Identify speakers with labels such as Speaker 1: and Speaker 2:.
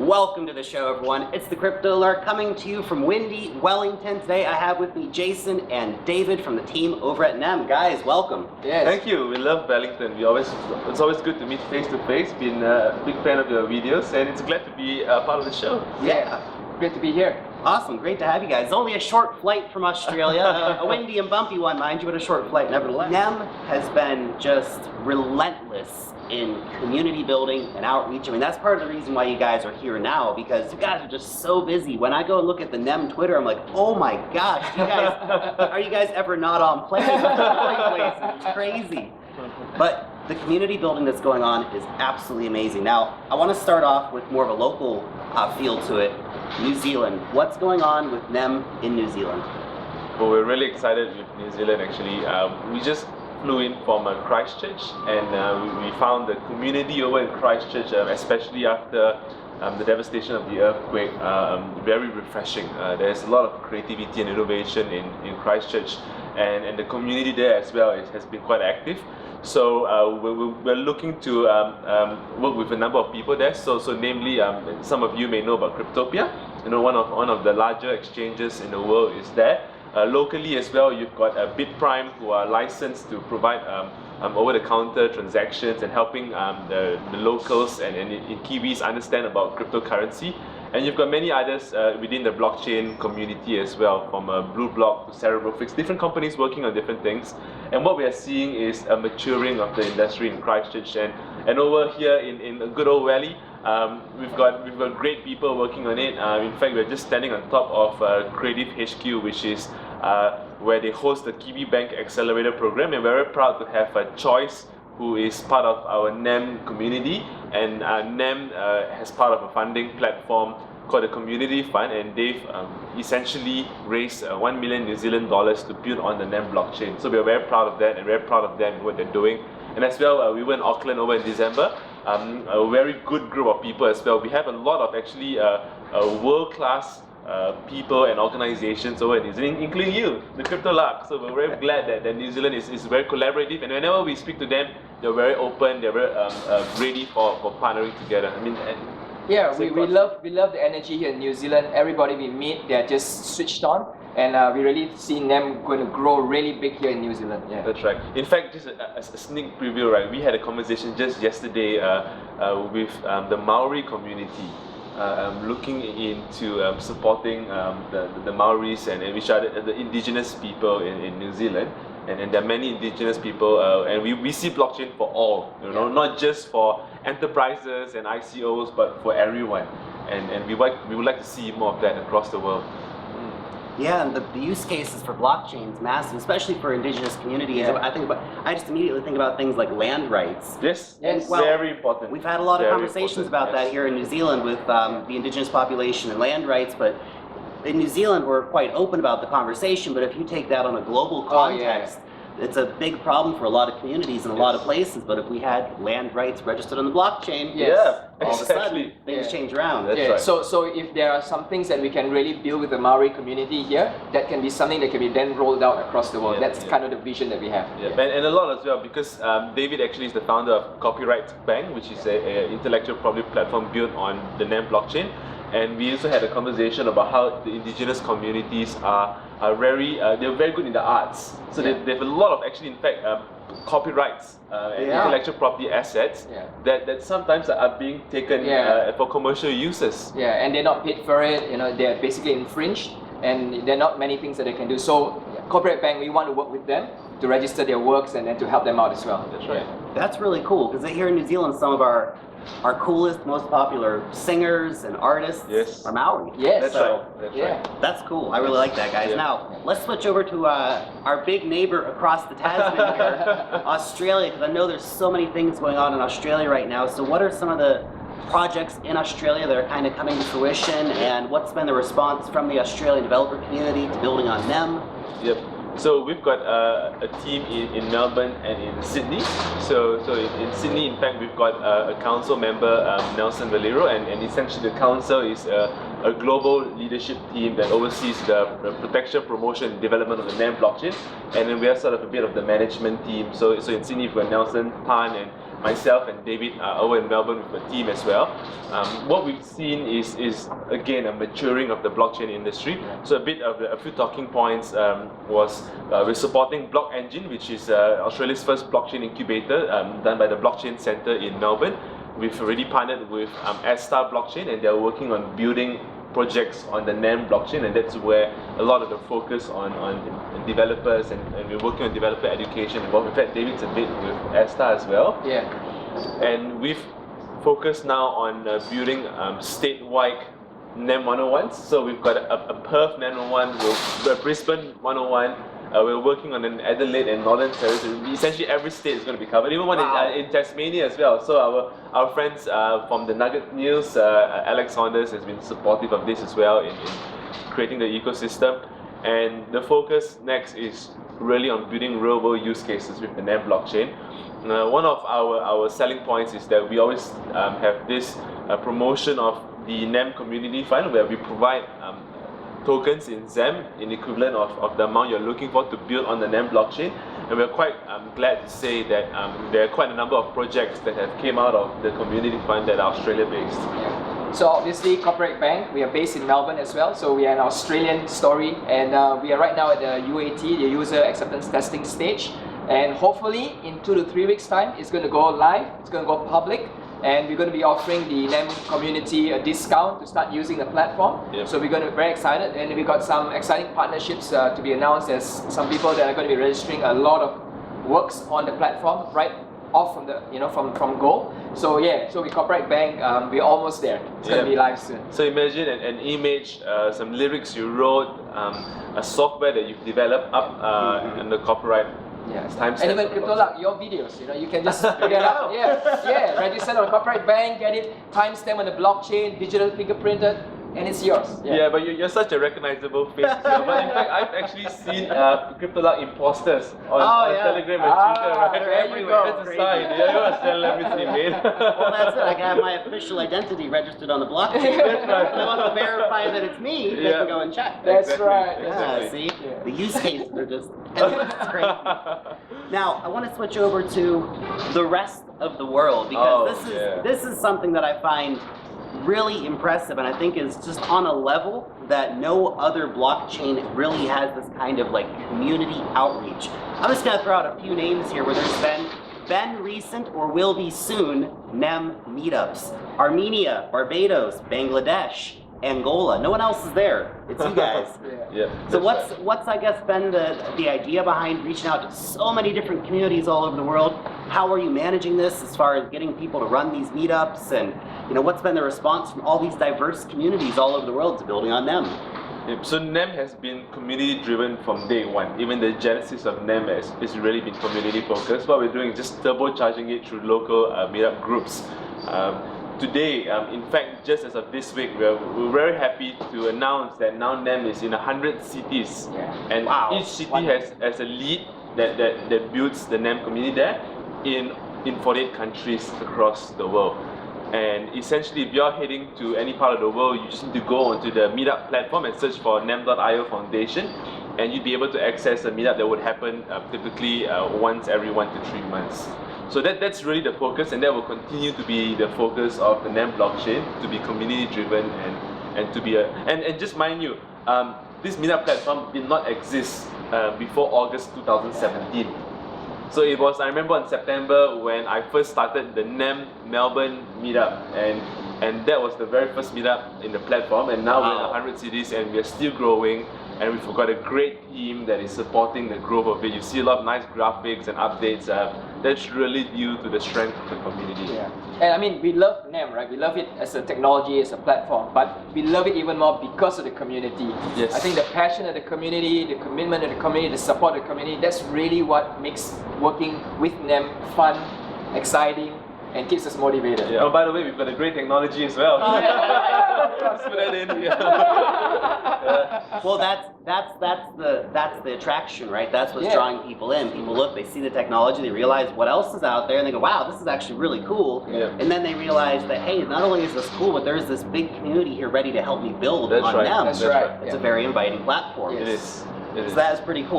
Speaker 1: Welcome to the show, everyone. It's the Crypto Alert coming to you from Windy Wellington. Today I have with me Jason and David from the team over at NEM. Guys, welcome.
Speaker 2: Yes.
Speaker 3: Thank you. We love Wellington. It's always good to meet face to face. Been a big fan of your videos, and it's glad to be part of the show.
Speaker 2: Yeah. Great to be here.
Speaker 1: Awesome, great to have you guys. It's only a short flight from Australia, a windy and bumpy one, mind you, but a short flight nevertheless. NEM has been just relentless in community building and outreach. I mean, that's part of the reason why you guys are here now, because you guys are just so busy. When I go and look at the NEM Twitter, I'm like, oh my gosh, you guys, are you guys ever not on planes? It's crazy. But the community building that's going on is absolutely amazing. Now, I want to start off with more of a local feel to it. New Zealand. What's going on with NEM in New Zealand?
Speaker 3: Well, we're really excited with New Zealand actually. We just flew in from Christchurch, and we found the community over in Christchurch, especially after the devastation of the earthquake, very refreshing. There's a lot of creativity and innovation in Christchurch, and the community there as well has been quite active. So we're looking to work with a number of people there. So namely, some of you may know about Cryptopia. You know, one of the larger exchanges in the world is there. Locally as well, you've got BitPrime, who are licensed to provide over-the-counter transactions and helping the locals and in Kiwis understand about cryptocurrency. And you've got many others within the blockchain community as well, from Blue Block to Cerebrofix, different companies working on different things. And what we are seeing is a maturing of the industry in Christchurch, and over here in the good old valley, we've got great people working on it. In fact, we're just standing on top of Creative HQ, which is where they host the Kiwi Bank Accelerator program, and we're very proud to have Choice, who is part of our NEM community, and NEM has part of a funding platform called the Community Fund, and they've essentially raised 1 million New Zealand dollars to build on the NEM blockchain. So we're very proud of that and very proud of them and what they're doing. And as well, we were in Auckland over in December. A very good group of people as well. We have a lot of actually world-class people and organizations over in New Zealand, including you, the Crypto Lark. So we're very glad that New Zealand is very collaborative, and whenever we speak to them, they're very open, they're very ready for partnering together. I mean,
Speaker 2: yeah, we love the energy here in New Zealand. Everybody we meet, they're just switched on, and we really see them going to grow really big here in New Zealand. Yeah,
Speaker 3: that's right. In fact, just a sneak preview, right? We had a conversation just yesterday with the Maori community. Looking into supporting the Maoris and which are the indigenous people in New Zealand, and there are many indigenous people, and we see blockchain for all, you know, not just for enterprises and ICOs, but for everyone, and we would like to see more of that across the world.
Speaker 1: Yeah, and the use cases for blockchain is massive, especially for indigenous communities.
Speaker 2: Yeah.
Speaker 1: I just immediately think about things like land rights.
Speaker 3: Yes,
Speaker 1: well,
Speaker 3: very important.
Speaker 1: We've had a lot of conversations about that here in New Zealand with the indigenous population and land rights, but in New Zealand we're quite open about the conversation, but if you take that on a global context, it's a big problem for a lot of communities in a lot of places. But if we had land rights registered on the blockchain, all of a sudden things change around.
Speaker 3: That's right.
Speaker 2: So if there are some things that we can really build with the Maori community here, that can be something that can be then rolled out across the world. That's kind of the vision that we have.
Speaker 3: And a lot as well, because David actually is the founder of Copyright Bank, which is an intellectual property platform built on the NEM blockchain. And we also had a conversation about how the indigenous communities are they're very good in the arts. So they have a lot of actually, in fact, copyrights and intellectual property assets that sometimes are being taken for commercial uses.
Speaker 2: Yeah, and they're not paid for it. You know, they're basically infringed, and there are not many things that they can do. So, Corporate Bank, we want to work with them to register their works and then to help them out as well.
Speaker 3: That's right.
Speaker 1: That's really cool, because here in New Zealand, some of our coolest, most popular singers and artists are Maori.
Speaker 2: Yes.
Speaker 3: That's right. That's right.
Speaker 1: That's cool. I really like that, guys. Now, let's switch over to our big neighbor across the Tasman here, Australia, because I know there's so many things going on in Australia right now. So what are some of the projects in Australia that are kind of coming to fruition, and what's been the response from the Australian developer community to building on NEM?
Speaker 3: Yep. So we've got a team in Melbourne and in Sydney. So in Sydney, in fact, we've got a council member, Nelson Valero, and essentially the council is a global leadership team that oversees the protection, promotion, and development of the NEM blockchain. And then we are sort of a bit of the management team. So in Sydney, we've got Nelson, Pan, myself and David are over in Melbourne with a team as well. What we've seen is again a maturing of the blockchain industry. So a few talking points was we're supporting Block Engine, which is Australia's first blockchain incubator done by the Blockchain Centre in Melbourne. We've already partnered with Star Blockchain, and they're working on building projects on the NEM blockchain, and that's where a lot of the focus on developers and we're working on developer education involved. In fact, David's a bit with Star as well.
Speaker 2: Yeah.
Speaker 3: And we've focused now on building statewide NEM 101s. So we've got a Perth NEM 101, a Brisbane 101. We're working on an Adelaide and Northern Territory. Essentially, every state is going to be covered. Even one in Tasmania as well. So our friends from the Nugget News, Alex Saunders, has been supportive of this as well in creating the ecosystem. And the focus next is really on building real-world use cases with the NEM blockchain. One of our selling points is that we always have this promotion of the NEM Community Fund, where we provide tokens in ZEM in equivalent of the amount you're looking for to build on the NEM blockchain. And we're quite glad to say that there are quite a number of projects that have came out of the community fund that are Australia-based.
Speaker 2: Yeah. So obviously, Corporate Bank, we are based in Melbourne as well. So we are an Australian story, and we are right now at the UAT, the User Acceptance Testing stage. And hopefully, in 2 to 3 weeks' time, it's going to go live, it's going to go public. And we're going to be offering the NEM community a discount to start using the platform.
Speaker 3: Yep.
Speaker 2: So we're going to be very excited, and we've got some exciting partnerships to be announced. There's some people that are going to be registering a lot of works on the platform right off from the from Go. So yeah, so with Corporate Bank, we're almost there. It's going to be live soon.
Speaker 3: So imagine an image, some lyrics you wrote, a software that you've developed up in the copyright.
Speaker 2: Yeah, and even CryptoLuck, your videos, you can just put it up. Yeah, register on Corporate Bank, get it timestamped on the blockchain, digital fingerprinted, and it's yours.
Speaker 3: Yeah, but you're such a recognizable face. But in fact, I've actually seen CryptoLuck imposters on Telegram and Twitter. Right?
Speaker 2: There
Speaker 3: Everywhere.
Speaker 2: you go.
Speaker 3: That's a sign. Yeah, you must tell everything, mate.
Speaker 1: Well, that's it. I can have my official identity registered on the blockchain. If I want to verify that it's me, they can go and check.
Speaker 2: That's right.
Speaker 1: Yeah, see? Yeah. The use cases are just it's crazy. Now, I want to switch over to the rest of the world, because this is something that I find really impressive, and I think is just on a level that no other blockchain really has this kind of like community outreach. I'm just going to throw out a few names here where there's been recent or will be soon NEM meetups. Armenia, Barbados, Bangladesh, Angola. No one else is there. It's you guys. So what's I guess been the idea behind reaching out to so many different communities all over the world? How are you managing this as far as getting people to run these meetups, and what's been the response from all these diverse communities all over the world to building on NEM?
Speaker 3: So NEM has been community driven from day one. Even the genesis of NEM has really been community focused. What we're doing is just turbocharging it through local meetup groups. Today, in fact, just as of this week, we're very happy to announce that now NEM is in 100 cities. And each city has a lead that builds the NEM community there in 48 countries across the world. And essentially, if you're heading to any part of the world, you just need to go onto the meetup platform and search for NEM.io Foundation, and you'd be able to access a meetup that would happen typically once every 1 to 3 months. So that's really the focus, and that will continue to be the focus of the NEM blockchain, to be community driven and to be and just mind you, this meetup platform did not exist before August 2017. So it was, I remember in September when I first started the NEM Melbourne meetup, and that was the very first meetup in the platform, and now we're in 100 cities and we're still growing, and we've got a great team that is supporting the growth of it. You see a lot of nice graphics and updates. That's really due to the strength of the community.
Speaker 2: And I mean, we love NEM, right? We love it as a technology, as a platform, but we love it even more because of the community. I think the passion of the community, the commitment of the community, the support of the community, that's really what makes working with NEM fun, exciting, and keeps us motivated.
Speaker 3: Oh, by the way, we've got a great technology as well. Let's put that in.
Speaker 1: Well, that's the attraction, right? That's what's drawing people in. People look, they see the technology, they realize what else is out there, and they go, wow, this is actually really cool. And then they realize that, hey, not only is this cool, but there's this big community here ready to help me build on NEM.
Speaker 2: That's right.
Speaker 1: It's a very inviting platform.
Speaker 3: It is.
Speaker 1: So that is pretty cool.